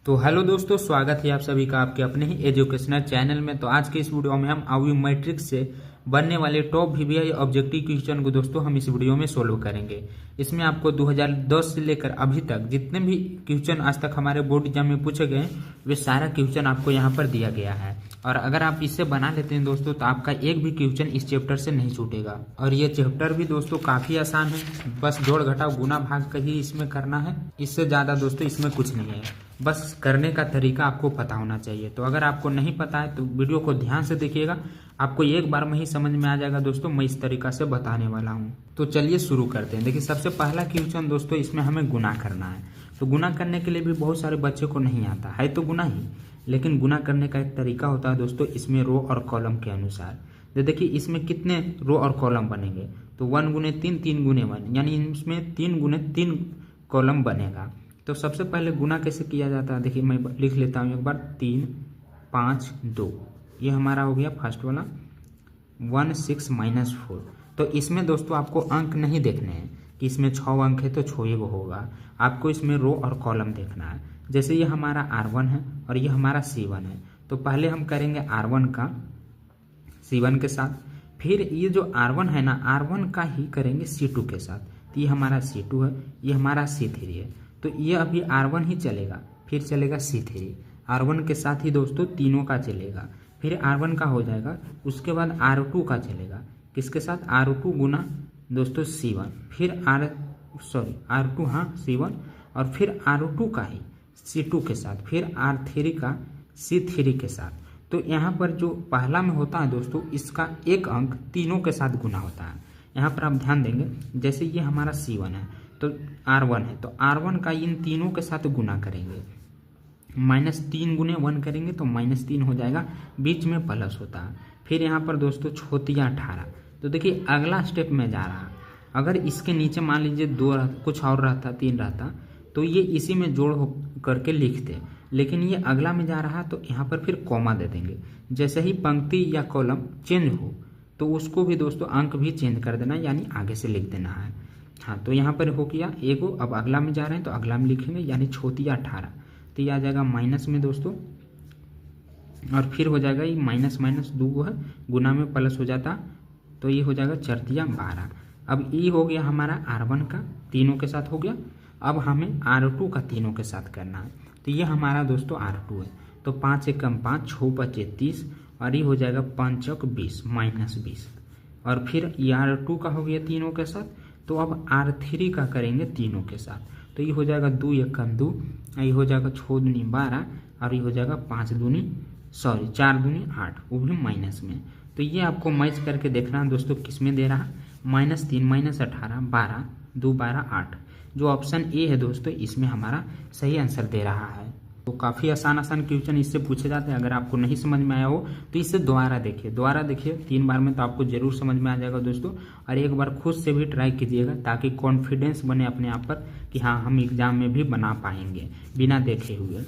तो हेलो दोस्तों, स्वागत है आप सभी का आपके अपने ही एजुकेशनल चैनल में। तो आज के इस वीडियो में हम आईयू मैट्रिक्स से बनने वाले टॉप वीवीआई ऑब्जेक्टिव क्वेश्चन को दोस्तों हम इस वीडियो में सोल्व करेंगे। इसमें आपको 2010 से लेकर अभी तक जितने भी क्वेश्चन आज तक हमारे बोर्ड एग्जाम में पूछे गए वे सारा क्वेश्चन आपको यहाँ पर दिया गया है। और अगर आप इससे बना लेते हैं दोस्तों तो आपका एक भी क्वेश्चन इस चैप्टर से नहीं छूटेगा। और ये चैप्टर भी दोस्तों काफी आसान है, बस जोड़ घटाव गुना भाग का ही इसमें करना है। इससे ज्यादा दोस्तों इसमें कुछ नहीं है, बस करने का तरीका आपको पता होना चाहिए। तो अगर आपको नहीं पता है तो वीडियो को ध्यान से देखिएगा, आपको एक बार में ही समझ में आ जाएगा दोस्तों। मैं इस तरीका से बताने वाला हूँ। तो चलिए शुरू करते हैं। देखिए सबसे पहला क्वेश्चन दोस्तों, इसमें हमें गुना करना है। तो गुना करने के लिए भी बहुत सारे बच्चे को नहीं आता है, तो गुना ही, लेकिन गुना करने का एक तरीका होता है दोस्तों, इसमें रो और कॉलम के अनुसार। तो देखिए इसमें कितने रो और कॉलम बनेंगे, तो 1 गुने 3, 3 गुने 1, यानी इसमें 3 गुने 3 कॉलम बनेगा। तो सबसे पहले गुना कैसे किया जाता है, देखिए मैं लिख लेता हूँ एक बार। 3, 5, 2, ये हमारा हो गया फर्स्ट वाला। 1, 6 माइनस 4। तो इसमें दोस्तों आपको अंक नहीं देखने हैं कि इसमें 6 अंक है तो 6 वो होगा, आपको इसमें रो और कॉलम देखना है। जैसे ये हमारा R1 है और ये हमारा C1 है, तो पहले हम करेंगे R1 का C1 के साथ, फिर ये जो R1 है ना, R1 का ही करेंगे C2 के साथ। तो ये हमारा C2 है, ये हमारा C3 है। तो ये अभी R1 ही चलेगा, फिर चलेगा C3, R1 के साथ ही दोस्तों तीनों का चलेगा। फिर R1 का हो जाएगा, उसके बाद R2 का चलेगा, किसके साथ, R2 गुना दोस्तों C1, फिर R2 हाँ C1, और फिर R2 का ही C2 के साथ, फिर R3 का C3 के साथ। तो यहाँ पर जो पहला में होता है दोस्तों, इसका एक अंक तीनों के साथ गुना होता है। यहाँ पर आप ध्यान देंगे, जैसे ये हमारा C1 है तो R1 है, तो R1 का इन तीनों के साथ गुना करेंगे, -3 गुने 1 करेंगे तो -3 हो जाएगा, बीच में प्लस होता है। फिर यहाँ पर दोस्तों छोटिया 18। तो देखिए अगला स्टेप में जा रहा, अगर इसके नीचे मान लीजिए 2 कुछ और रहता, 3 रहता, तो ये इसी में जोड़ हो करके लिखते, लेकिन ये अगला में जा रहा तो यहाँ पर फिर कॉमा दे देंगे। जैसे ही पंक्ति या कॉलम चेंज हो तो उसको भी दोस्तों अंक भी चेंज कर देना, यानी आगे से लिख देना है। हाँ, तो यहाँ पर हो गया एगो, अब अगला में जा रहे हैं तो अगला में लिखेंगे, यानी छोटिया 18। तो ये आ जाएगा माइनस में दोस्तों, और फिर हो जाएगा ये माइनस माइनस 2 है, गुना में प्लस हो जाता, तो ये हो जाएगा चरतिया 12। अब ये हो गया हमारा R1 का तीनों के साथ हो गया। अब हमें R2 का तीनों के साथ करना है, तो ये हमारा दोस्तों R2 है। तो 5 एक कम 5, 6 बचे 30, और ये हो जाएगा 5 चौक 20 -20। और फिर ये R2 का हो गया तीनों के साथ, तो अब R3 का करेंगे तीनों के साथ, तो ये हो जाएगा 2 एक कम 2, ये हो जाएगा 6 दूनी 12, और ये हो जाएगा 4 दूनी 8, वो भी माइनस में। तो ये आपको मैच करके देखना है दोस्तों, किस में दे रहा, -3 -18 12 2 12 8। जो ऑप्शन ए है दोस्तों, इसमें हमारा सही आंसर दे रहा है। तो काफ़ी आसान क्वेश्चन इससे पूछे जाते हैं। अगर आपको नहीं समझ में आया हो तो इसे दोबारा देखिए 3 बार में, तो आपको जरूर समझ में आ जाएगा दोस्तों। और एक बार खुद से भी ट्राई कीजिएगा, ताकि कॉन्फिडेंस बने अपने आप पर कि हाँ हम एग्जाम में भी बना पाएंगे बिना देखे हुए।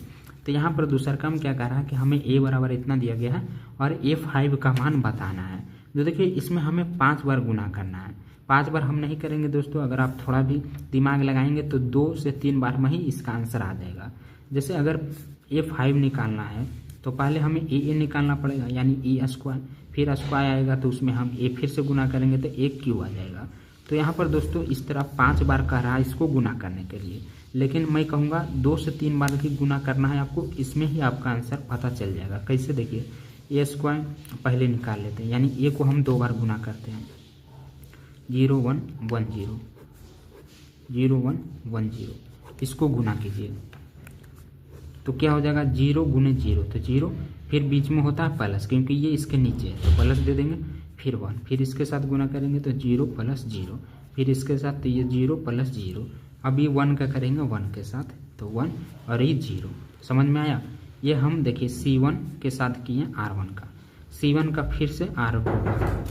तो यहाँ पर दूसरा काम क्या कर रहा है कि हमें a बराबर इतना दिया गया है और a5 का मान बताना है। जो देखिए इसमें हमें 5 बार गुना करना है। 5 बार हम नहीं करेंगे दोस्तों, अगर आप थोड़ा भी दिमाग लगाएंगे तो 2 से 3 बार में ही इसका आंसर आ जाएगा। जैसे अगर a5 निकालना है तो पहले हमें a निकालना पड़ेगा, यानी a स्क्वायर, फिर स्क्वायर आएगा तो उसमें हम a फिर से गुना करेंगे तो a क्यू आ जाएगा। तो यहाँ पर दोस्तों इस तरह 5 बार कह रहा है इसको गुना करने के लिए, लेकिन मैं कहूँगा 2 से 3 बार ही गुना करना है आपको, इसमें ही आपका आंसर पता चल जाएगा। कैसे, देखिए a स्क्वायर पहले निकाल लेते हैं, यानी a को हम 2 बार गुना करते हैं, 0 1 1 0 0 1 1 0, इसको गुना कीजिए तो क्या हो जाएगा, 0 गुने 0 तो 0, फिर बीच में होता है प्लस, क्योंकि ये इसके नीचे है तो प्लस दे देंगे, फिर 1, फिर इसके साथ गुना करेंगे तो 0 + 0, फिर इसके साथ तो ये 0 + 0। अब ये 1 का करेंगे 1 के साथ तो 1, और ये 0। समझ में आया। ये हम देखिए C1 के साथ किए R1 का, C1 का फिर से R2 का,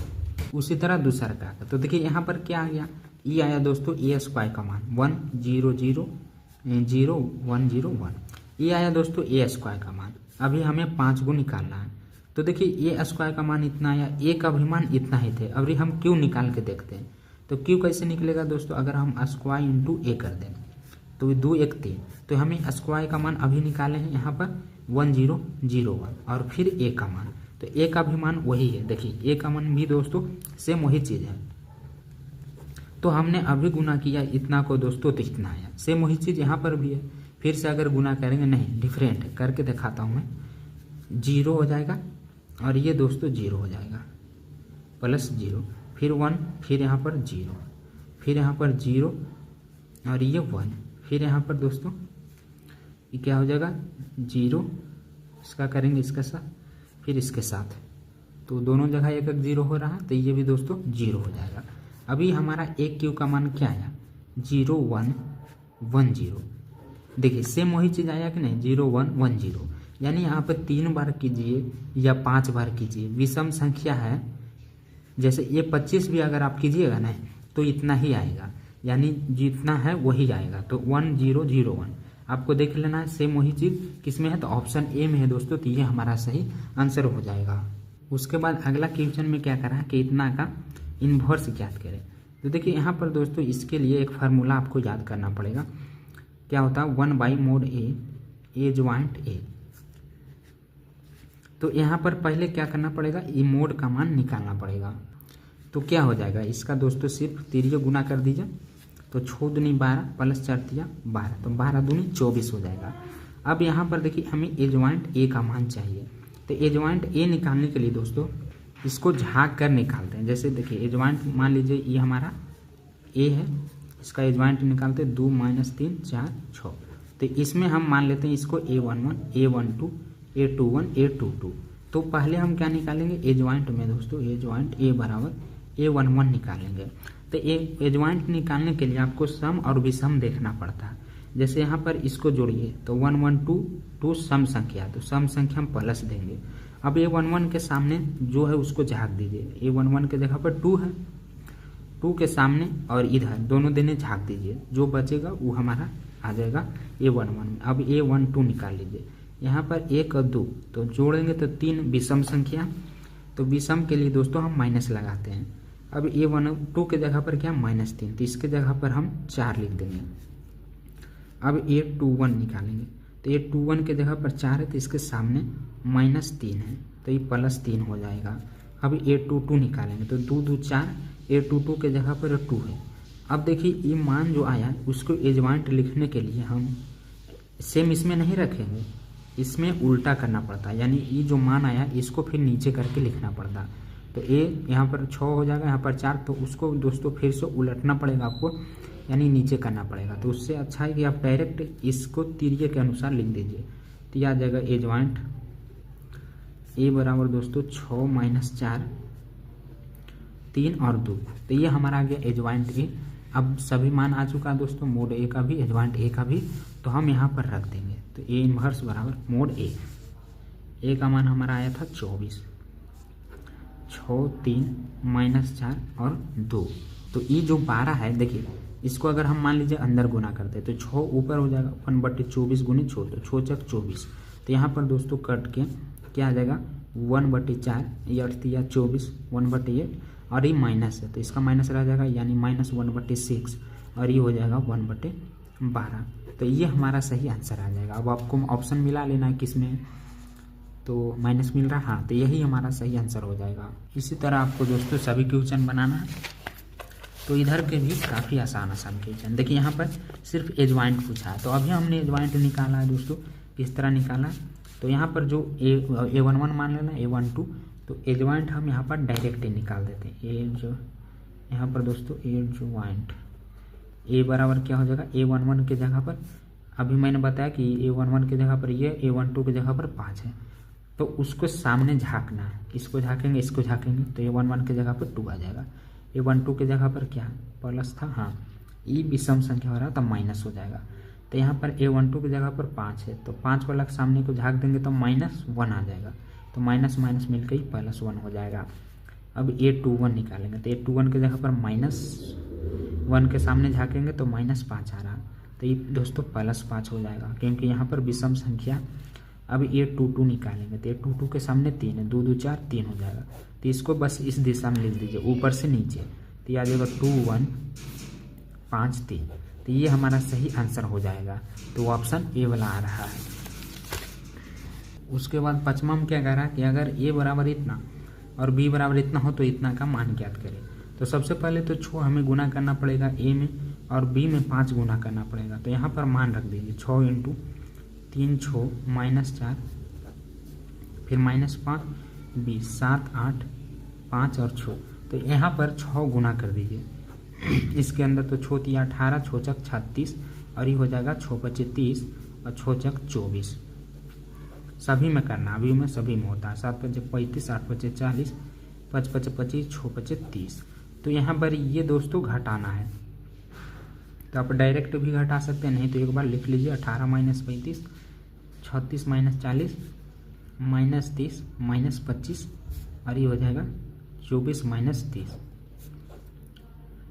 उसी तरह दूसरा का। तो देखिए यहाँ पर क्या आ गया, ये आया दोस्तों a स्क्वायर का मान 1 0 0 0 1 0 1, ये आया दोस्तों a स्क्वायर का मान। अभी हमें 5 को निकालना है, तो देखिए a स्क्वायर का मान इतना आया, a का भी मान इतना ही थे। अभी हम क्यू निकाल के देखते हैं, तो क्यू कैसे निकलेगा दोस्तों, अगर हम स्क्वायर इंटू a कर दें तो 2 1 3, तो हमें स्क्वायर का मान अभी निकाले हैं यहाँ पर 1001 और फिर ए का मान, तो ए का भी मान वही है। देखिए ए का मान भी दोस्तों सेम वही चीज़ है, तो हमने अभी गुना किया इतना को दोस्तों तो इतना आया, सेम वही चीज़ यहाँ पर भी है। फिर से अगर गुना करेंगे, नहीं डिफरेंट है, करके दिखाता हूँ मैं। 0 हो जाएगा और ये दोस्तों 0 हो जाएगा, प्लस 0, फिर 1, फिर यहाँ पर 0, फिर यहाँ पर 0 और ये 1, फिर यहाँ पर दोस्तों ये क्या हो जाएगा 0, इसका करेंगे इसके साथ, फिर इसके साथ, तो दोनों जगह एक 0 हो रहा, तो ये भी दोस्तों 0 हो जाएगा। अभी हमारा एक क्यू का मान क्या आया 0110। देखिए सेम वही चीज़ आया कि नहीं 0110, यानी यहाँ पर 3 बार कीजिए या 5 बार कीजिए, विषम संख्या है। जैसे ये 25 भी अगर आप कीजिएगा ना तो इतना ही आएगा, यानी जितना है वही आएगा, तो 1001 आपको देख लेना है। सेम वही चीज़ किसमें है, तो ऑप्शन ए में है दोस्तों, तो ये हमारा सही आंसर हो जाएगा। उसके बाद अगला क्वेश्चन में क्या करा कि इतना का इन्वर्स ज्ञात करें। तो देखिए यहाँ पर दोस्तों इसके लिए एक फार्मूला आपको याद करना पड़ेगा। क्या होता है 1/mod ए ज्वाइंट ए। तो यहाँ पर पहले क्या करना पड़ेगा, ये मोड का मान निकालना पड़ेगा। तो क्या हो जाएगा इसका दोस्तों, सिर्फ तिरिया गुना कर दीजिए, तो 6 दूनी 12 प्लस 4 तिया 12, तो 12 दूनी 24 हो जाएगा। अब यहाँ पर देखिए हमें ए ज्वाइंट ए का मान चाहिए, तो ए ज्वाइंट ए निकालने के लिए दोस्तों इसको झाँक कर निकालते हैं। जैसे देखिए ए ज्वाइंट मान लीजिए ये हमारा ए है, इसका ए ज्वाइंट निकालते 2 - 3 4 6, तो इसमें हम मान लेते हैं इसको A11 A12 A21 A22। तो पहले हम क्या निकालेंगे ए ज्वाइंट में दोस्तों, ए ज्वाइंट ए बराबर A11 निकालेंगे। तो ए ज्वाइंट निकालने के लिए आपको सम और विषम देखना पड़ता है। जैसे यहाँ पर इसको जोड़िए तो 1 1 2 2 सम संख्या, तो सम संख्या हम प्लस देंगे। अब A11 के सामने जो है उसको झाँक दीजिए, A11 के जगह पर 2 है, 2 के सामने और इधर दोनों देने झाँक दीजिए, जो बचेगा वो हमारा आ जाएगा A11 में। अब A12 निकाल लीजिए, यहाँ पर 1 और 2 तो जोड़ेंगे तो 3 विषम संख्या, तो विषम के लिए दोस्तों हम माइनस लगाते हैं। अब A12 के जगह पर क्या -3, तो इसके जगह पर हम 4 लिख देंगे। अब A21 निकालेंगे, तो A21 के जगह पर 4 है, तो इसके सामने -3 है, तो ये +3 हो जाएगा। अब A22 निकालेंगे, तो 2 2 4, A22 के जगह पर 2 है। अब देखिए ये मान जो आया उसको ए ज्वाइंट लिखने के लिए हम सेम इसमें नहीं रखेंगे, इसमें उल्टा करना पड़ता है, यानी ये जो मान आया इसको फिर नीचे करके लिखना पड़ता। तो ए यहाँ पर 6 हो जाएगा, यहाँ पर 4, तो उसको दोस्तों फिर से उलटना पड़ेगा आपको, यानी नीचे करना पड़ेगा। तो उससे अच्छा है कि आप डायरेक्ट इसको तिरिये के अनुसार लिख दीजिए, तो यह आ जाएगा ए ज्वाइंट ए बराबर दोस्तों 6 - 4 3 और 2, तो ये हमारा आ गया ए ज्वाइंट ए। अब सभी मान आ चुका है दोस्तों, मोड ए का भी ए ज्वाइंट ए का भी, तो हम यहाँ पर रख देंगे। तो ए इन्वर्स बराबर मोड ए का मान हमारा आया था 24, 6 3 -4 और 2, तो ये जो 12 है देखिए इसको अगर हम मान लीजिए अंदर गुना करते हैं तो 6 ऊपर हो जाएगा 1/24 गुने 6, तो 6 चक 24, तो यहाँ पर दोस्तों कट के क्या आ जाएगा 1/4, ये 8 या 24 1/8, और ये माइनस है तो इसका माइनस रह जाएगा, यानी -1/6, और ये हो जाएगा 1/12। तो ये हमारा सही आंसर आ जाएगा। अब आपको ऑप्शन मिला लेना है किस में, तो माइनस मिल रहा, हाँ, तो यही हमारा सही आंसर हो जाएगा। इसी तरह आपको दोस्तों सभी क्वेश्चन बनाना है, तो इधर के भी काफ़ी आसान क्वेश्चन। देखिए यहाँ पर सिर्फ ए ज्वाइंट पूछा है, तो अभी हमने ए ज्वाइंट निकाला है दोस्तों, किस तरह निकाला, तो यहाँ पर जो A11 मान लेना A12, तो ए ज्वाइंट हम यहाँ पर डायरेक्ट निकाल देते हैं। ए जो यहाँ पर दोस्तों ए ज्वाइंट ए बराबर क्या हो जाएगा A11 के जगह पर, अभी मैंने बताया कि A11 के जगह पर ये, A12 के जगह पर 5 है, तो उसको सामने झाँकना है, इसको झाँकेंगे इसको झाँकेंगे, तो A11 के जगह पर 2 आ जाएगा। A12 के जगह पर क्या प्लस था, हाँ, ये विषम संख्या हो रहा था माइनस हो जाएगा, तो यहाँ पर A12 की जगह पर 5 है, तो 5 वाला सामने को झाँक देंगे तो -1 आ जाएगा, तो माइनस माइनस मिलकर ही +1 हो जाएगा। अब A21 निकालेंगे, तो A21 की जगह पर -1 के सामने झाँकेंगे तो -5 आ रहा, तो ये दोस्तों +5 हो जाएगा, क्योंकि यहाँ पर विषम संख्या। अब A22 निकालेंगे, तो A22 के सामने 3 है, 2 2 4 3 हो जाएगा, तो इसको बस इस दिशा में लिख दीजिए ऊपर से नीचे, तो ये आ जाएगा 2 1 5 3, तो ये हमारा सही आंसर हो जाएगा। तो ऑप्शन ए वाला आ रहा है। उसके बाद पाँचवा में क्या कह रहा है कि अगर ए बराबर इतना और बी बराबर इतना हो तो इतना का मान ज्ञात करें। तो सबसे पहले तो 6 हमें गुना करना पड़ेगा ए में और बी में 5 गुना करना पड़ेगा। तो यहाँ पर मान रख दीजिए 6 × 3 6 -4 फिर -5 20 7 8 5 और 6। तो यहाँ पर 6 गुना कर दीजिए इसके अंदर। तो 6 × 18 6 × 36 और ये हो जाएगा 6 × 5 30 और 6 × 24। सभी में करना, अभी में सभी में होता है। 7 × 5 35 8 × 5 40 5 × 5 25 6 × 5 30। तो यहाँ पर ये दोस्तों घटाना है, तो आप डायरेक्ट भी घटा सकते हैं, नहीं तो एक बार लिख लीजिए 18 - 35 36 - 40 -30 -25 और ये हो जाएगा 24 - 30।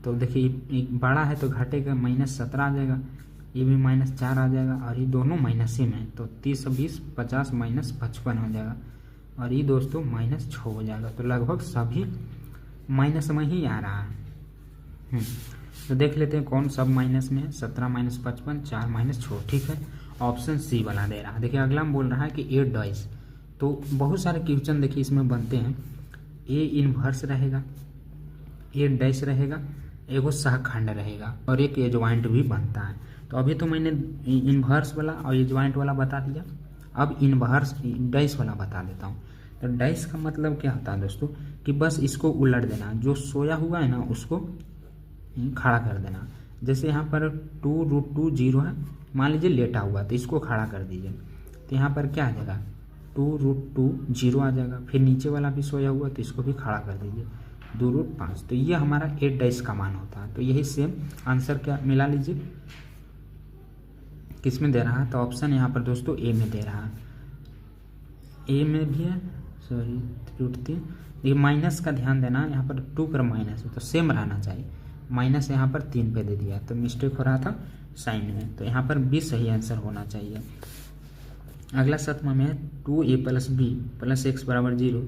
तो देखिए बड़ा है तो घटेगा -17 आ जाएगा, ये भी -4 आ जाएगा और ये दोनों माइनस ही में। तो 30 20 50 -55 हो जाएगा और ये दोस्तों -6 हो जाएगा। तो लगभग सभी माइनस में ही आ रहा है। तो देख लेते हैं कौन सब माइनस में है। 17 - 55 4 - 6, ठीक है। ऑप्शन सी वाला दे रहा है। देखिए अगला में बोल रहा है कि 8 डॉइस। तो बहुत सारे क्वेश्चन देखिए इसमें बनते हैं। ए इनवर्स रहेगा, 8 डैश रहेगा, एगो सहखंड रहेगा और एक एडजॉइंट भी बनता है। तो अभी तो मैंने इनवर्स वाला और एडजॉइंट वाला बता दिया, अब इनवर्स डैश वाला बता देता हूँ। तो डैश का मतलब क्या होता है दोस्तों कि बस इसको उलट देना, जो सोया हुआ है ना उसको खड़ा कर देना। जैसे यहाँ पर 2√2 0 है, मान लीजिए लेटा हुआ, तो इसको खड़ा कर दीजिए। तो यहाँ पर क्या आ जाएगा 2√2 0 आ जाएगा। फिर नीचे वाला भी सोया हुआ तो इसको भी खड़ा कर दीजिए 2√5। तो ये हमारा 8 डैश का मान होता है। तो यही सेम आंसर क्या मिला लीजिए, किस में दे रहा है। तो ऑप्शन यहाँ पर दोस्तों ए में दे रहा है, ए में भी है, सॉरी त्रुटि। ये माइनस का ध्यान देना, यहाँ पर 2 पर माइनस है तो सेम रहना चाहिए। माइनस यहाँ पर 3 पे दे दिया तो मिस्टेक हो रहा था साइन में। तो यहाँ पर बी सही आंसर होना चाहिए। अगला 7वां में है 2a + b + x = 0,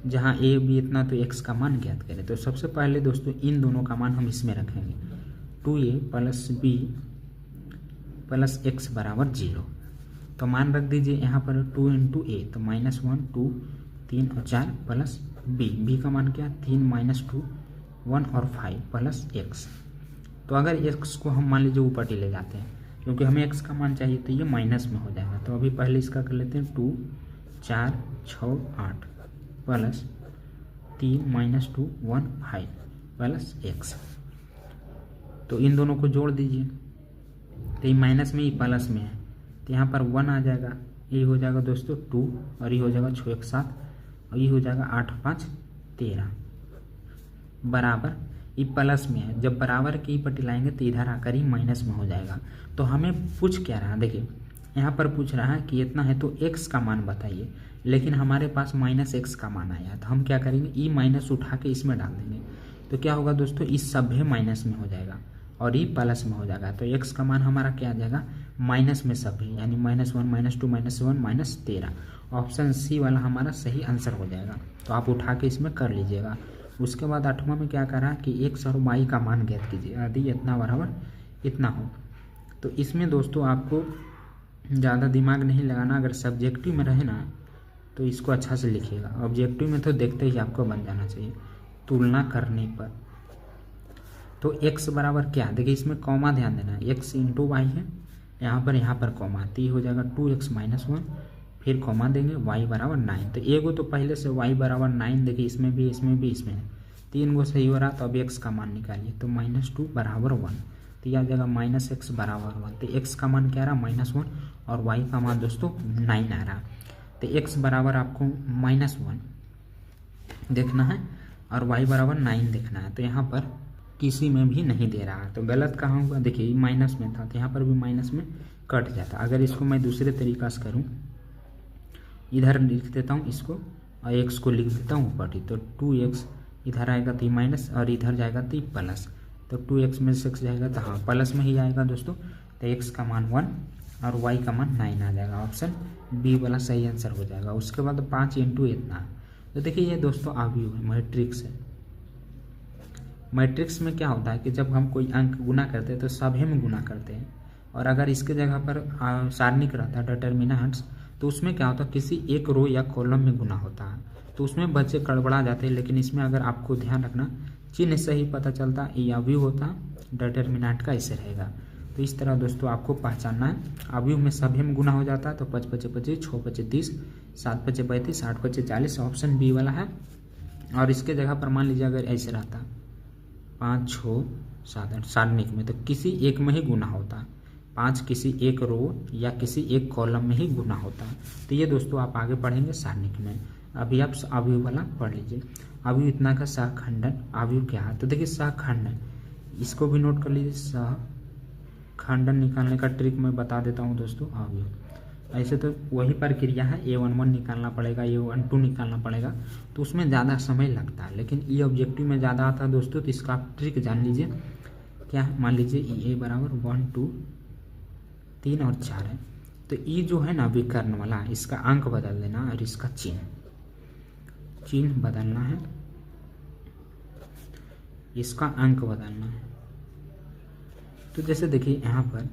जहाँ a b इतना तो x का मान ज्ञात करें। तो सबसे पहले दोस्तों इन दोनों का मान हम इसमें रखेंगे। 2a + b + x = 0। तो मान रख दीजिए यहाँ पर 2 × a तो -1 2 3 और 4 प्लस b का मान क्या 3 - 2 1 और 5 प्लस x। तो अगर x को हम मान लीजिए ऊपर ले जाते हैं क्योंकि हमें x का मान चाहिए, तो ये माइनस में हो जाएगा। तो अभी पहले इसका कर लेते हैं 2 4 6 8 प्लस 3 - 2 1 5 प्लस x। तो इन दोनों को जोड़ दीजिए, तो ये माइनस में ही प्लस में है, तो यहाँ पर 1 आ जाएगा। ये हो जाएगा दोस्तों 2 और ये हो जाएगा 6 1 7 और ये हो जाएगा 8 5 13 बराबर। ये प्लस में है, जब बराबर की पट्टी लाएंगे तो इधर आकर ही माइनस में हो जाएगा। तो हमें पूछ क्या रहा है, देखिए यहाँ पर पूछ रहा है कि इतना है तो x का मान बताइए, लेकिन हमारे पास -x का मान आया। तो हम क्या करेंगे, ई माइनस उठा के इसमें डाल देंगे। तो क्या होगा दोस्तों, इस सभ्य माइनस में हो जाएगा और ये प्लस में हो जाएगा। तो x का मान हमारा क्या आ जाएगा माइनस में सभ्य, यानी -1 -2 -7 -13। ऑप्शन सी वाला हमारा सही आंसर हो जाएगा। तो आप उठा के इसमें कर लीजिएगा। उसके बाद 8वां में क्या करा कि x और y का मान ज्ञात कीजिए यदि इतना बराबर इतना हो। तो इसमें दोस्तों आपको ज़्यादा दिमाग नहीं लगाना। अगर सब्जेक्टिव में रहे ना तो इसको अच्छा से लिखिएगा, ऑब्जेक्टिव में तो देखते ही आपको बन जाना चाहिए तुलना करने पर। तो x बराबर क्या, देखिए इसमें कॉमा ध्यान देना, x × y है, यहाँ पर कॉमा, तो ये हो जाएगा 2x - 1, फिर कॉमा देंगे y = 9। तो एगो तो पहले से y = 9, देखिए इसमें भी है, 3 गो सही हो रहा। तो अब x का मान निकालिए, तो -2 = 1, तो यह आ जाएगा -x = 1। तो x का मान क्या आ रहा -1 और y का मान दोस्तों 9 आ रहा। तो x बराबर आपको -1 देखना है और y = 9 देखना है। तो यहाँ पर किसी में भी नहीं दे रहा, तो गलत कहाँ हुआ, देखिए माइनस में था तो यहाँ पर भी माइनस में कट जाता। अगर इसको मैं दूसरे तरीक़ा से करूँ, इधर लिख देता हूँ इसको और x को लिख देता हूँ ऊपर ही, तो 2x इधर आएगा तो माइनस और इधर जाएगा तो प्लस। तो 2x में 6 जाएगा तो हाँ प्लस में ही आएगा दोस्तों। तो x का मान 1 और y का मान 9 आ जाएगा। ऑप्शन बी वाला सही आंसर हो जाएगा। उसके बाद 5 × इतना, तो देखिए ये दोस्तों अवयव है, मैट्रिक्स है। मैट्रिक्स में क्या होता है कि जब हम कोई अंक गुना करते हैं तो सभी में गुना करते हैं, और अगर इसके जगह पर सारणिक रहता है डिटर्मिनेंट्स, तो उसमें क्या होता है किसी एक रो या कॉलम में गुना होता है, तो उसमें बच्चे गड़बड़ा जाते हैं। लेकिन इसमें अगर आपको ध्यान रखना चिन्ह से ही पता चलता ये अवयव होता, डिटर्मिनेंट का ऐसे रहेगा। तो इस तरह दोस्तों आपको पहचानना है। अवयव में सभी में गुना हो जाता है, तो 5 5 25, 6 5 30, 7 5 35, 8 5 40, ऑप्शन बी वाला है। और इसके जगह पर मान लीजिए अगर ऐसे रहता 5 6 7 8 सारणिक में, तो किसी एक में ही गुना होता, 5 किसी एक रो या किसी एक कॉलम में ही गुना होता है। तो ये दोस्तों आप आगे पढ़ेंगे सारणिक में। अभी आप अवयव वाला पढ़ लीजिए। अवयव इतना का सहखंडन अवयव क्या है, तो देखिए सहखंडन, इसको भी नोट कर लीजिए। सहखंडन निकालने का ट्रिक मैं बता देता हूँ दोस्तों। अवयव ऐसे तो वही प्रक्रिया है, A11 निकालना पड़ेगा, A12 निकालना पड़ेगा, तो उसमें ज़्यादा समय लगता है। लेकिन ये ऑब्जेक्टिव में ज़्यादा आता है दोस्तों, तो इसका आप ट्रिक जान लीजिए। क्या मान लीजिए ए बराबर 1 2 3 और 4 है, तो ये जो है ना विकर्ण वाला, इसका अंक बदल देना और इसका चिन्ह बदलना है, इसका अंक बदलना है। तो जैसे देखिए यहाँ पर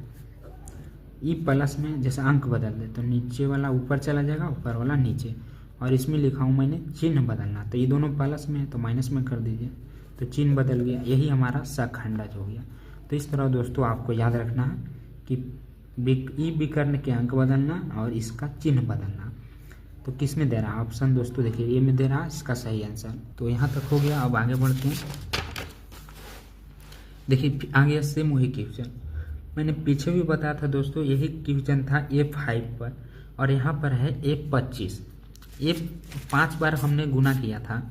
ई प्लस में जैसे अंक बदल दे तो नीचे वाला ऊपर चला जाएगा, ऊपर वाला नीचे, और इसमें लिखा हूँ मैंने चिन्ह बदलना, तो ये दोनों प्लस में है तो माइनस में कर दीजिए, तो चिन्ह बदल गया। यही हमारा सहखंडज हो गया। तो इस तरह दोस्तों आपको याद रखना है कि ई विकर्ण के अंक बदलना और इसका चिन्ह बदलना। तो किस में दे रहा है ऑप्शन दोस्तों, देखिए ए में दे रहा है इसका सही आंसर। तो यहाँ तक हो गया। अब आगे बढ़ते हैं। देखिए आगे सेम वही क्वेश्चन मैंने पीछे भी बताया था दोस्तों, यही क्वेश्चन था A5 पर, और यहाँ पर है A25। ये 5 बार हमने गुना किया था,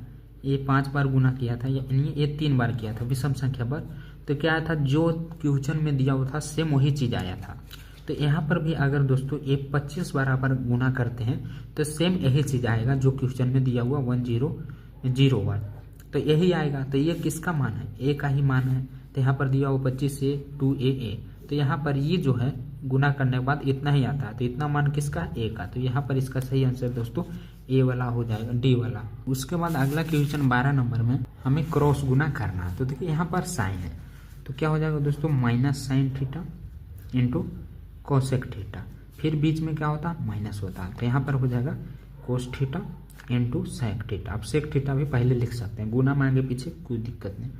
ये 5 बार गुना किया था, यानी ये 3 बार किया था विषम संख्या पर। तो क्या आया था, जो क्वेश्चन में दिया हुआ था सेम वही चीज़ आया था। तो यहाँ पर भी अगर दोस्तों A25 बार पर गुना करते हैं तो सेम यही चीज़ आएगा जो क्वेश्चन में दिया हुआ 1001, तो यही आएगा। तो ये किसका मान है, ए का ही मान है। तो यहाँ पर दिया हुआ 25 से 2AA, तो यहाँ पर ये जो है गुना करने के बाद इतना ही आता है, तो इतना मान किसका, ए का। तो यहाँ पर इसका सही आंसर दोस्तों ए वाला हो जाएगा, डी वाला। उसके बाद अगला क्वेश्चन 12 नंबर में हमें क्रॉस गुना करना है। तो देखिए यहाँ पर साइन है, तो क्या हो जाएगा दोस्तों minus sine theta into cosec theta, फिर बीच में क्या होता है माइनस होता है, तो यहाँ पर हो जाएगा cos theta into sec theta. आप सेक थीटा भी पहले लिख सकते हैं, गुना में आगे पीछे कोई दिक्कत नहीं।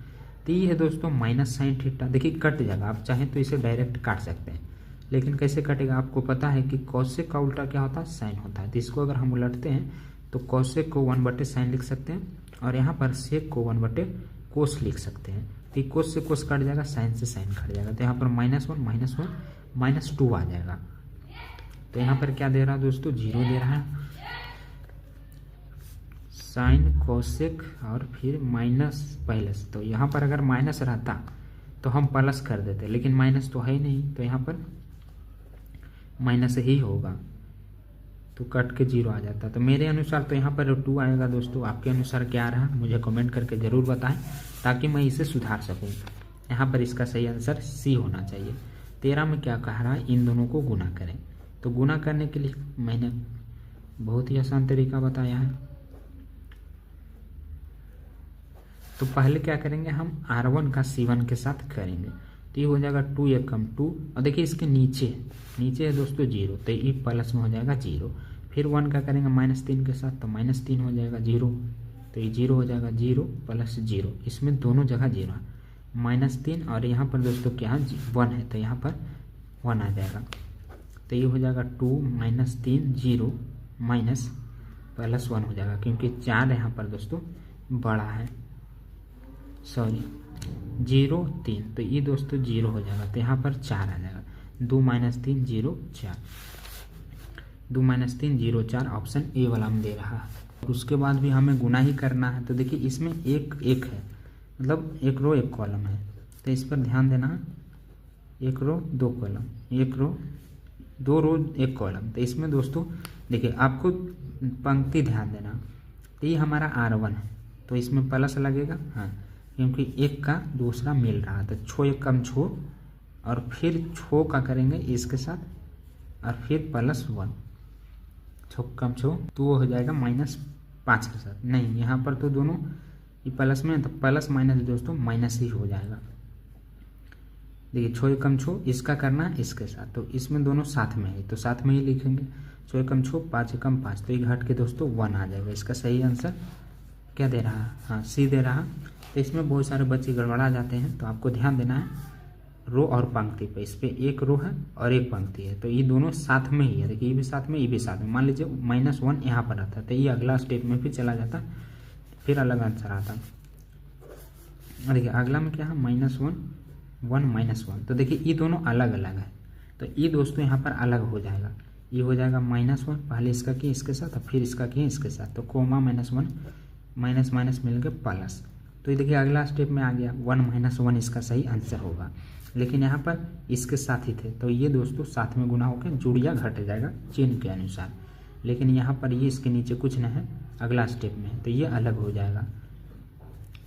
तो ये है दोस्तों माइनस साइन थीटा। देखिए कट जाएगा, आप चाहें तो इसे डायरेक्ट काट सकते हैं, लेकिन कैसे कटेगा आपको पता है कि कोसेक का उल्टा क्या होता है, साइन होता है। तो इसको अगर हम उलटते हैं तो कोसेक को 1/sin लिख सकते हैं, और यहाँ पर सेक को 1/कोस लिख सकते हैं। तो कोस से कोस कट जाएगा, साइन से साइन कट जाएगा, तो यहाँ पर -1 -2 आ जाएगा। तो यहाँ पर क्या दे रहा है दोस्तों, 0 दे रहा है। साइन कोसेक और फिर माइनस पहले से, तो यहाँ पर अगर माइनस रहता तो हम प्लस कर देते, लेकिन माइनस तो है ही नहीं, तो यहाँ पर माइनस ही होगा, तो कट के 0 आ जाता। तो मेरे अनुसार तो यहाँ पर 2 आएगा दोस्तों। आपके अनुसार क्या आ रहा है मुझे कमेंट करके ज़रूर बताएं, ताकि मैं इसे सुधार सकूँ। यहाँ पर इसका सही आंसर सी होना चाहिए। 13 में क्या कह रहा है, इन दोनों को गुना करें। तो गुना करने के लिए मैंने बहुत ही आसान तरीका बताया है। तो पहले क्या करेंगे, हम R1 का C1 के साथ करेंगे, तो ये हो जाएगा 2 1 कम 2, और देखिए इसके नीचे है दोस्तों 0, तो ये प्लस में हो जाएगा 0। फिर 1 का करेंगे -3 के साथ, तो -3 हो जाएगा 0, तो ये 0 हो जाएगा, 0 + 0, इसमें दोनों जगह 0 है, -3, और यहाँ पर दोस्तों क्या है 1 है, तो यहाँ पर 1 आ जाएगा। तो ये हो जाएगा 2 -3 0 माइनस +1 हो जाएगा, क्योंकि 4 यहाँ पर दोस्तों बड़ा है, 0 3, तो ये दोस्तों 0 हो जाएगा, तो यहाँ पर 4 आ जाएगा। 2 - 3 0 4, 2 - 3 0 4, ऑप्शन ए वाला में दे रहा है। उसके बाद भी हमें गुना ही करना है। तो देखिए इसमें एक है, मतलब 1 रो 1 कॉलम है, तो इस पर ध्यान देना है। 1 रो 2 कॉलम, 1 रो 2 रो 1 कॉलम, तो इसमें दोस्तों देखिए आपको पंक्ति ध्यान देना। तो ये हमारा R1 है, तो इसमें प्लस लगेगा, हाँ, क्योंकि एक का दूसरा मिल रहा है, तो 6 1 कम 6, और फिर 6 का करेंगे इसके साथ, और फिर +1, 6 कम 6, तो वो हो जाएगा -5 के साथ। नहीं, यहाँ पर तो दोनों ये प्लस में है तो प्लस माइनस दोस्तों माइनस ही हो जाएगा। देखिए 6 एकम 6 इसका करना है इसके साथ, तो इसमें दोनों साथ में है तो साथ में ही लिखेंगे। 6 एकम 6 5 एकम 5, तो ये घट के दोस्तों 1 आ जाएगा। इसका सही आंसर क्या दे रहा है? हाँ सी दे रहा। तो इसमें बहुत सारे बच्चे गड़बड़ा जाते हैं, तो आपको ध्यान देना है रो और पंक्ति पे। इस पे एक रो है और एक पंक्ति है, तो ये दोनों साथ में ही है। देखिए ये भी साथ में, ये भी साथ में। मान लीजिए -1 यहाँ पर आता तो ये अगला स्टेप में फिर चला जाता, फिर अलग आंसर आता। और देखिए अगला में क्या है -1 1 -1, तो देखिए ये दोनों अलग अलग है, तो ये दोस्तों यहाँ पर अलग हो जाएगा। ये हो जाएगा -1, पहले इसका किए इसके साथ और फिर इसका किए इसके साथ, तो कोमा -1 माइनस माइनस मिल के प्लस। तो ये देखिए अगला स्टेप में आ गया 1 -1 इसका सही आंसर होगा। लेकिन यहाँ पर इसके साथ ही थे, तो ये दोस्तों साथ में गुना होकर जुड़िया घट जाएगा चिन्ह के अनुसार। लेकिन यहाँ पर ये इसके नीचे कुछ न है, अगला स्टेप में है, तो ये अलग हो जाएगा।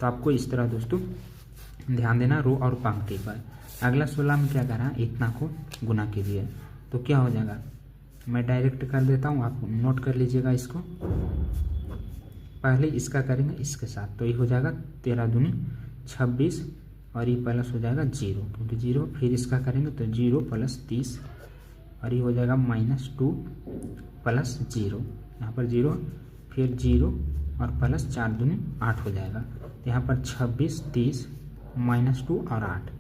तो आपको इस तरह दोस्तों ध्यान देना रो और पंक्ति पर। अगला 16 में क्या करा, इतना को गुना कीजिए, तो क्या हो जाएगा। मैं डायरेक्ट कर देता हूँ, आप नोट कर लीजिएगा इसको। पहले इसका करेंगे इसके साथ, तो ये हो जाएगा 13 दूनी 26 और ये प्लस हो जाएगा 0, क्योंकि 0। फिर इसका करेंगे तो 0 + 30 और ये हो जाएगा -2 + 0, यहाँ पर 0 फिर 0 और प्लस 4 दूनी 8 हो जाएगा। तो यहाँ पर 26 30 -2 और 8,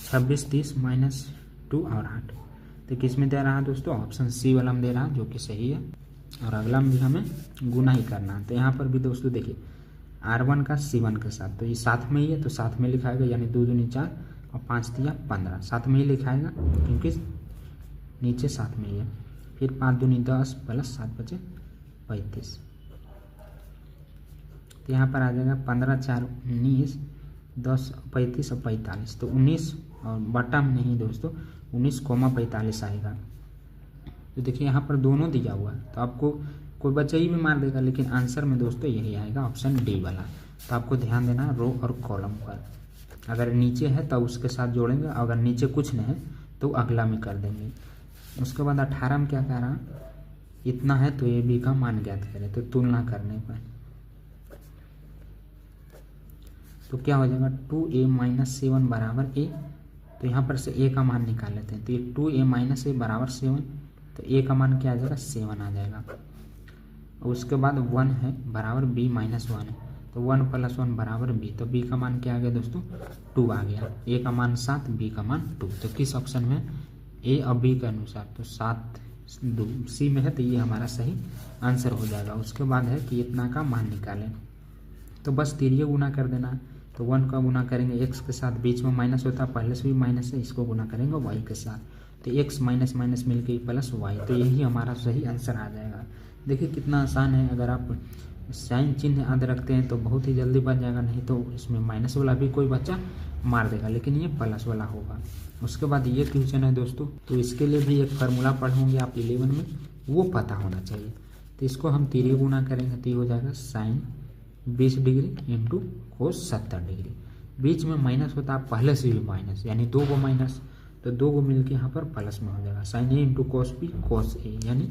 26 30 -2 और 8, तो किस में दे रहा है दोस्तों, ऑप्शन सी वाला में दे रहा है, जो कि सही है। और अगला में भी हमें गुना ही करना है। तो यहाँ पर भी दोस्तों देखिए R1 का C1 के साथ, तो ये साथ में ही है, तो साथ में लिखाएगा, यानी 2 दूनी 4 और 5 तिया 15, साथ में ही लिखाएगा क्योंकि नीचे साथ में ही है। फिर 5 दूनी 10 + 7 = 35, तो यहाँ पर आ जाएगा 15 4 19 10 35 और 45, तो 19 और बटा में नहीं दोस्तों 19,45 आएगा। तो देखिए यहाँ पर दोनों दिया हुआ है, तो आपको कोई बच्चा ही भी मार देगा, लेकिन आंसर में दोस्तों यही आएगा, ऑप्शन डी वाला। तो आपको ध्यान देना रो और कॉलम पर। अगर नीचे है तो उसके साथ जोड़ेंगे, अगर नीचे कुछ नहीं है तो अगला में कर देंगे। उसके बाद 18 में क्या कह रहा, इतना है तो ए बी का मान ज्ञात करें, तो तुलना करने पर तो क्या हो जाएगा 2a - 7 = a, तो यहाँ पर से a का मान निकाल लेते हैं। तो ये 2a - a = 7, तो a का मान क्या आ जाएगा 7 आ जाएगा। उसके बाद 1 है बराबर b - 1 है, तो 1 + 1 = b, तो b का मान क्या आ गया दोस्तों 2 आ गया। a का मान 7, b का मान 2, तो किस ऑप्शन में a और b के अनुसार, तो 7 2 सी में है, तो ये हमारा सही आंसर हो जाएगा। उसके बाद है कि इतना का मान निकालें, तो बस तिरिये गुना कर देना। तो 1 का गुना करेंगे x के साथ, बीच में माइनस होता है, पहले से भी माइनस है, इसको गुना करेंगे y के साथ, तो x माइनस माइनस मिलके +y, तो यही हमारा सही आंसर आ जाएगा। देखिए कितना आसान है, अगर आप साइन चिन्ह याद रखते हैं तो बहुत ही जल्दी बन जाएगा, नहीं तो इसमें माइनस वाला भी कोई बच्चा मार देगा, लेकिन ये प्लस वाला होगा। उसके बाद ये क्वेश्चन है दोस्तों, तो इसके लिए भी एक फार्मूला पढ़ोगे आप 11 में, वो पता होना चाहिए। तो इसको हम तिरिये गुना करेंगे, तो ये हो जाएगा sin 20 degree into cos 70 degree. बीच में माइनस होता है, पहले से भी माइनस, यानी 2 को माइनस, तो 2 को मिलके यहाँ पर प्लस में हो जाएगा। sin a into cos b cos a, यानी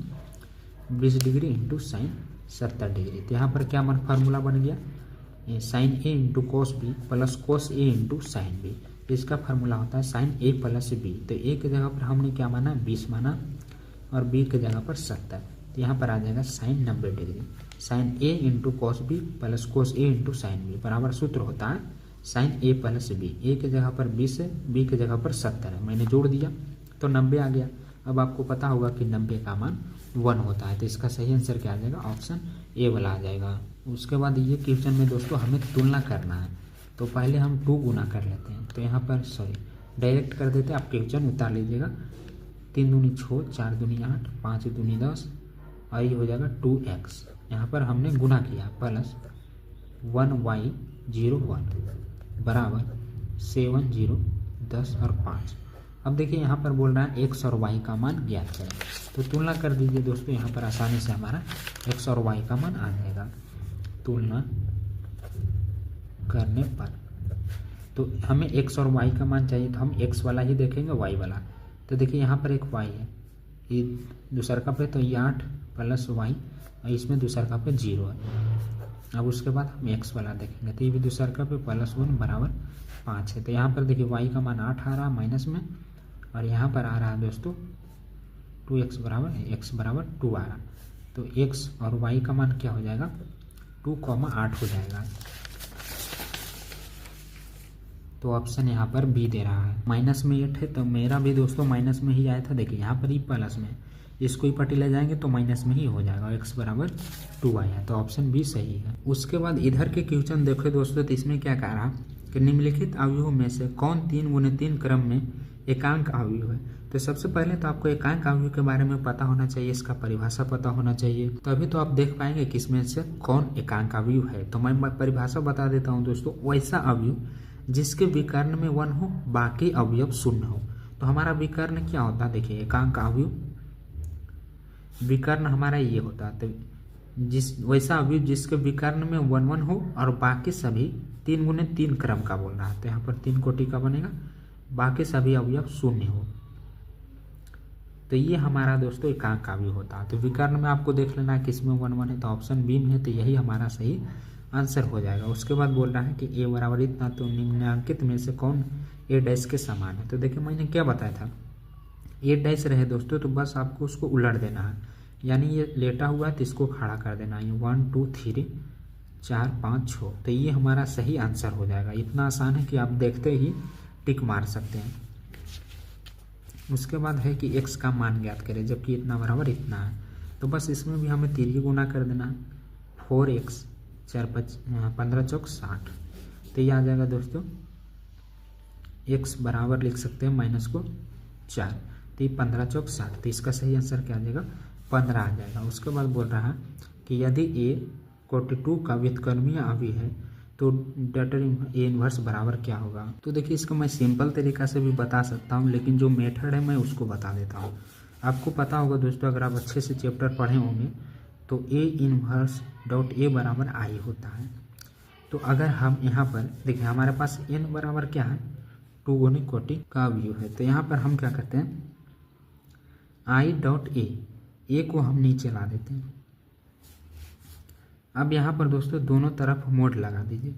20 डिग्री इंटू sin 70 डिग्री। तो यहाँ पर क्या फार्मूला बन गया, sin a into cos b plus cos a into sin b। तो इसका फार्मूला होता है sin a + b। तो a की जगह पर हमने क्या माना 20 माना और b की जगह पर 70, तो यहाँ पर आ जाएगा sin 90 degree. sin a into cos b plus cos a into sin b बराबर सूत्र होता है sin a + b। a की जगह पर 20 है, b की जगह पर 70 है, मैंने जोड़ दिया तो 90 आ गया। अब आपको पता होगा कि 90 का मान 1 होता है, तो इसका सही आंसर क्या आ जाएगा, ऑप्शन ए वाला आ जाएगा। उसके बाद ये क्वेश्चन में दोस्तों हमें तुलना करना है, तो पहले हम 2 गुना कर लेते हैं, तो यहाँ पर डायरेक्ट कर देते हैं, आप क्वेश्चन उतार लीजिएगा। 3 दूनी 6 4 दूनी 8 5 दूनी 10 और ये हो जाएगा 2x। यहाँ पर हमने गुना किया प्लस 1y 0 1 बराबर 7 0 10 और 5। अब देखिए यहाँ पर बोल रहा है x और y का मान ज्ञात करें, तो तुलना कर दीजिए दोस्तों। यहाँ पर आसानी से हमारा x और y का मान आ जाएगा तुलना करने पर। तो हमें x और y का मान चाहिए, तो हम x वाला ही देखेंगे y वाला। तो देखिए यहाँ पर एक y है, ये दूसरा का पे, तो ये 8 + y और इसमें दूसरा का पे 0 है, अब उसके बाद हम एक्स वाला देखेंगे, तो ये भी दूसरा का पे +1 बराबर 5 है। तो यहाँ पर देखिए y का मान 8 आ रहा है माइनस में, और यहाँ पर आ रहा है दोस्तों 2x बराबर x बराबर 2 आ रहा। तो x और y का मान क्या हो जाएगा 2,8 हो जाएगा। तो ऑप्शन यहाँ पर बी दे रहा है। माइनस में 8 है तो मेरा भी दोस्तों माइनस में ही आया था। देखिए यहाँ पर ही प्लस में, इसको ही पट्टी ले जाएंगे तो माइनस में ही हो जाएगा, x बराबर 2 आया। तो ऑप्शन बी सही है। उसके बाद इधर के क्वेश्चन देखो दोस्तों, तो इसमें क्या कह रहा कि निम्नलिखित अवयवों में से कौन 3 × 3 क्रम में एकांक अवयव है। तो सबसे पहले तो आपको एकांक अवयव के बारे में पता होना चाहिए, इसका परिभाषा पता होना चाहिए, तभी तो आप देख पाएंगे कि इसमें से कौन एकांक अवयव है। तो मैं परिभाषा बता देता हूँ दोस्तों, वैसा अवयव जिसके विकर्ण में 1 हो, बाकी अवयव 0 हो। तो हमारा विकर्ण क्या होता है, देखिए एकांक अवयव विकर्ण हमारा ये होता है। तो वैसा अवयव जिसके विकर्ण में 1 1 हो और बाकी सभी 3 × 3 क्रम का बोल रहा है। तो यहाँ पर 3 कोटि का बनेगा, बाकी सभी अवयव 0 हो। तो ये हमारा दोस्तों एकांक अवयव होता है। तो विकर्ण में आपको देख लेना है किसमें 1 1 है, तो ऑप्शन बी में है। तो यही हमारा सही आंसर हो जाएगा। उसके बाद बोल रहा है कि ए बराबर इतना, तो निम्नलिखित में से कौन ए डैश के समान है। तो देखिए मैंने क्या बताया था, ए डैश रहे दोस्तों तो बस आपको उसको उलट देना है, यानी ये लेटा हुआ है तो इसको खड़ा कर देना है। 1 2 3 4 5 6, तो ये हमारा सही आंसर हो जाएगा। इतना आसान है कि आप देखते ही टिक मार सकते हैं। उसके बाद है कि x का मान ज्ञात करें, जबकि इतना बराबर इतना है। तो बस इसमें भी हमें 3 गुना कर देना है। 4x 4 5 15 चौक 60, तो ये आ जाएगा दोस्तों x बराबर लिख सकते हैं माइनस को 4, तो ये 15 चौक 60, तो इसका सही आंसर क्या आ जाएगा 15 आ जाएगा। उसके बाद बोल रहा है कि यदि a कोटि 2 का व्युत्क्रमीय अवयव है तो डेटर ए इनवर्स बराबर क्या होगा। तो देखिए इसको मैं सिंपल तरीका से भी बता सकता हूँ, लेकिन जो मेथड है मैं उसको बता देता हूँ। आपको पता होगा दोस्तों, अगर आप अच्छे से चैप्टर पढ़े होंगे तो ए इनवर्स डॉट ए बराबर आई होता है। तो अगर हम यहाँ पर देखिए हमारे पास एन बराबर क्या है 2 × कोटि का अवयव है। तो यहाँ पर हम क्या करते हैं आई डॉट ए को हम नीचे ला देते हैं। अब यहाँ पर दोस्तों दोनों तरफ मोड लगा दीजिए,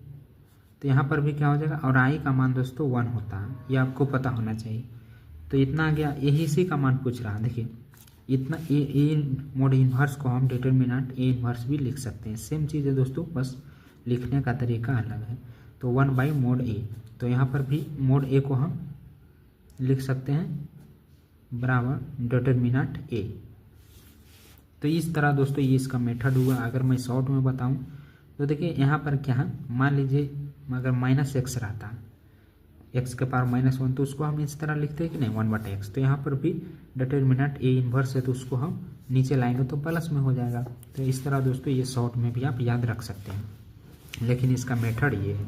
तो यहाँ पर भी क्या हो जाएगा, और आई का मान दोस्तों 1 होता है, ये आपको पता होना चाहिए। तो इतना आ गया, यही इसी का मान पूछ रहा है। देखिए इतना ए मोड इन्वर्स को हम डिटरमिनेंट ए इन्वर्स भी लिख सकते हैं। सेम चीज़ है दोस्तों, बस लिखने का तरीका अलग है। तो 1/mod ए, तो यहाँ पर भी मोड ए को हम लिख सकते हैं बराबर डिटरमिनेंट ए। तो इस तरह दोस्तों ये इसका मेथड हुआ। अगर मैं शॉर्ट में बताऊं तो देखिए यहाँ पर क्या है, मान लीजिए अगर -x रहता है, x के पावर -1, तो उसको हम इस तरह लिखते हैं कि नहीं 1/x। तो यहाँ पर भी डिटरमिनेंट ए इन्वर्स है, तो उसको हम नीचे लाएंगे तो प्लस में हो जाएगा। तो इस तरह दोस्तों ये शॉर्ट में भी आप याद रख सकते हैं, लेकिन इसका मेथड ये है।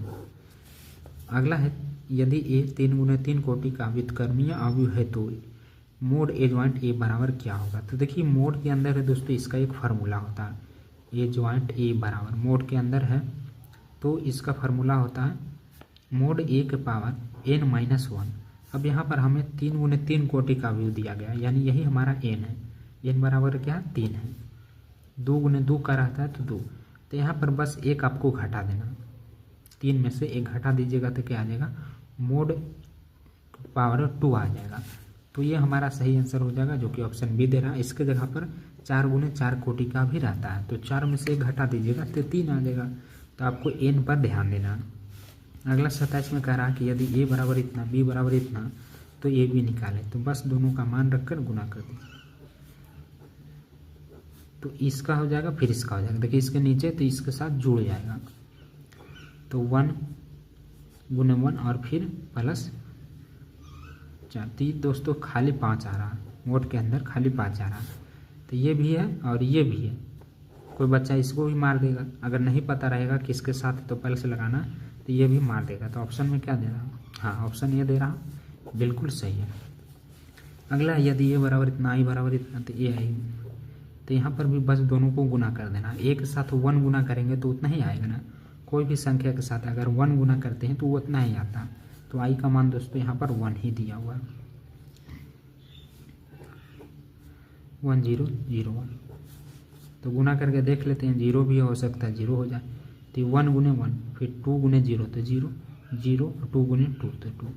अगला है यदि ए 3 × 3 कोटि का व्युत्क्रमीय अवयव है तो मोड ए जॉइंट ए बराबर क्या होगा। तो देखिए मोड के अंदर है दोस्तों, इसका एक फार्मूला होता है, ए जॉइंट ए बराबर मोड के अंदर है तो इसका फार्मूला होता है मोड ए के पावर n-1। अब यहाँ पर हमें 3 × 3 कोटि का अवयव दिया गया, यानी यही हमारा n है। n बराबर क्या 3 है, 2 × 2 का रहता है तो 2। तो यहाँ पर बस एक आपको घटा देना, 3 में से 1 घटा दीजिएगा तो क्या आ जाएगा मोड पावर 2 आ जाएगा। तो ये हमारा सही आंसर हो जाएगा, जो कि ऑप्शन बी दे रहा है। इसके जगह पर 4 × 4 कोटि का भी रहता है, तो 4 में से 1 घटा दीजिएगा तो 3 आ जाएगा। तो आपको n पर ध्यान देना। अगला 27 में कह रहा है कि यदि a बराबर इतना b बराबर इतना तो a भी निकाले, तो बस दोनों का मान रखकर गुना कर दीजिए, तो इसका हो जाएगा फिर इसका हो जाएगा। देखिए इसके नीचे तो इसके साथ जुड़ जाएगा, तो 1 × 1 और फिर प्लस 4। तो दोस्तों खाली 5 आ रहा है, मोड के अंदर खाली 5 आ रहा है। तो ये भी है और ये भी है, कोई बच्चा इसको भी मार देगा। अगर नहीं पता रहेगा किसके साथ तो प्लस लगाना, तो ये भी मार देगा। तो ऑप्शन में क्या दे रहा हूँ, हाँ ऑप्शन ये दे रहा हूँ, बिल्कुल सही है। अगला यदि ए बराबर इतना आई बराबर इतना तो ए आई, तो यहाँ पर भी बस दोनों को गुना कर देना। एक के साथ 1 गुना करेंगे तो उतना ही आएगा ना, कोई भी संख्या के साथ अगर 1 गुना करते हैं तो वो उतना ही आता। तो आई का मान दोस्तों यहाँ पर 1 ही दिया हुआ है, 1001। तो गुना करके देख लेते हैं, 0 भी हो सकता है 0 हो जाए, तो 1 गुने 1, फिर 2 गुने 0 तो 0, 0 और 2 गुने 2 तो 2,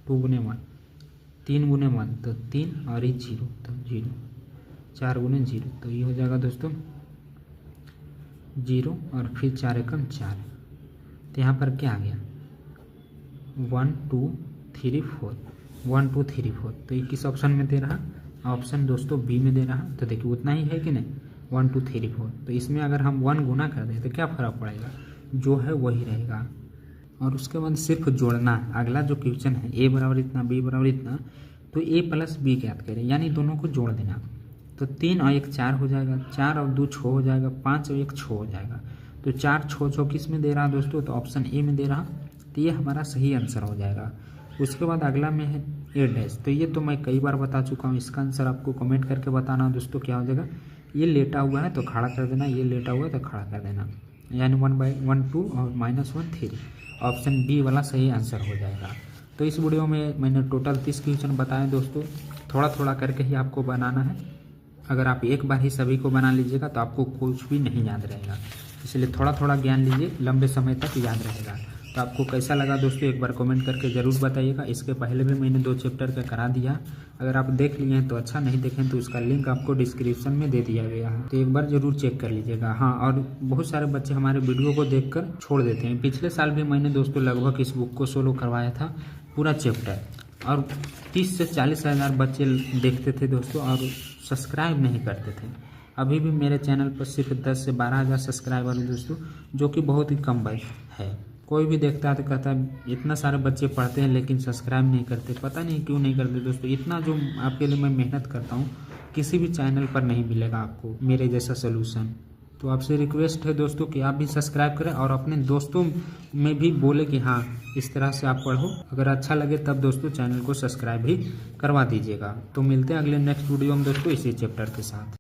2 गुने 1, 3 गुने 1 तो 3 और ये 0 तो 0, 4 गुने 0 तो ये हो जाएगा दोस्तों 0 और फिर 4 एकम 4। तो यहाँ पर क्या आ गया 1 2 3 4, 1 2 3 4। तो ये किस ऑप्शन में दे रहा, ऑप्शन दोस्तों बी में दे रहा। तो देखिए उतना ही है कि नहीं, 1 2 3 4। तो इसमें अगर हम 1 गुना कर दें तो क्या फ़र्क पड़ेगा, जो है वही रहेगा। और उसके बाद सिर्फ जोड़ना है। अगला जो क्वेश्चन है ए बराबर इतना, बी बराबर इतना, तो ए प्लस बी ज्ञात करें, यानी दोनों को जोड़ देना। तो 3 और 1 4 हो जाएगा, 4 और 2 6 हो जाएगा, 5 और 1 6 हो जाएगा। तो 4 6 6 किस में दे रहा दोस्तों, तो ऑप्शन ए में दे रहा। तो ये हमारा सही आंसर हो जाएगा। उसके बाद अगला में है ए डैश। तो ये तो मैं कई बार बता चुका हूँ, इसका आंसर आपको कमेंट करके बताना दोस्तों क्या हो जाएगा। ये लेटा हुआ है तो खड़ा कर देना, ये लेटा हुआ है तो खड़ा कर देना, यानी 1/1 2 और -1 3। ऑप्शन बी वाला सही आंसर हो जाएगा। तो इस वीडियो में मैंने टोटल 30 क्वेश्चन बताए दोस्तों, थोड़ा थोड़ा करके ही आपको बनाना है। अगर आप एक बार ही सभी को बना लीजिएगा तो आपको कुछ भी नहीं याद रहेगा, इसलिए थोड़ा थोड़ा ज्ञान लीजिए, लंबे समय तक याद रहेगा। तो आपको कैसा लगा दोस्तों एक बार कमेंट करके ज़रूर बताइएगा। इसके पहले भी मैंने 2 चैप्टर का करा दिया, अगर आप देख लिए हैं तो अच्छा, नहीं देखें तो उसका लिंक आपको डिस्क्रिप्शन में दे दिया गया है, तो एक बार ज़रूर चेक कर लीजिएगा। हाँ, और बहुत सारे बच्चे हमारे वीडियो को देखकर छोड़ देते हैं। पिछले साल भी मैंने दोस्तों लगभग इस बुक को सोलो करवाया था पूरा चैप्टर, और 30 से 40 हज़ार बच्चे देखते थे दोस्तों और सब्सक्राइब नहीं करते थे। अभी भी मेरे चैनल पर सिर्फ 10 से 12 हज़ार सब्सक्राइबर हैं दोस्तों, जो कि बहुत ही कम है। कोई भी देखता है तो कहता है इतना सारे बच्चे पढ़ते हैं लेकिन सब्सक्राइब नहीं करते, पता नहीं क्यों नहीं करते दोस्तों। इतना जो आपके लिए मैं मेहनत करता हूँ किसी भी चैनल पर नहीं मिलेगा आपको मेरे जैसा सोल्यूशन। तो आपसे रिक्वेस्ट है दोस्तों कि आप भी सब्सक्राइब करें और अपने दोस्तों में भी बोले कि हाँ इस तरह से आप पढ़ो। अगर अच्छा लगे तब दोस्तों चैनल को सब्सक्राइब भी करवा दीजिएगा। तो मिलते हैं अगले नेक्स्ट वीडियो में दोस्तों इसी चैप्टर के साथ।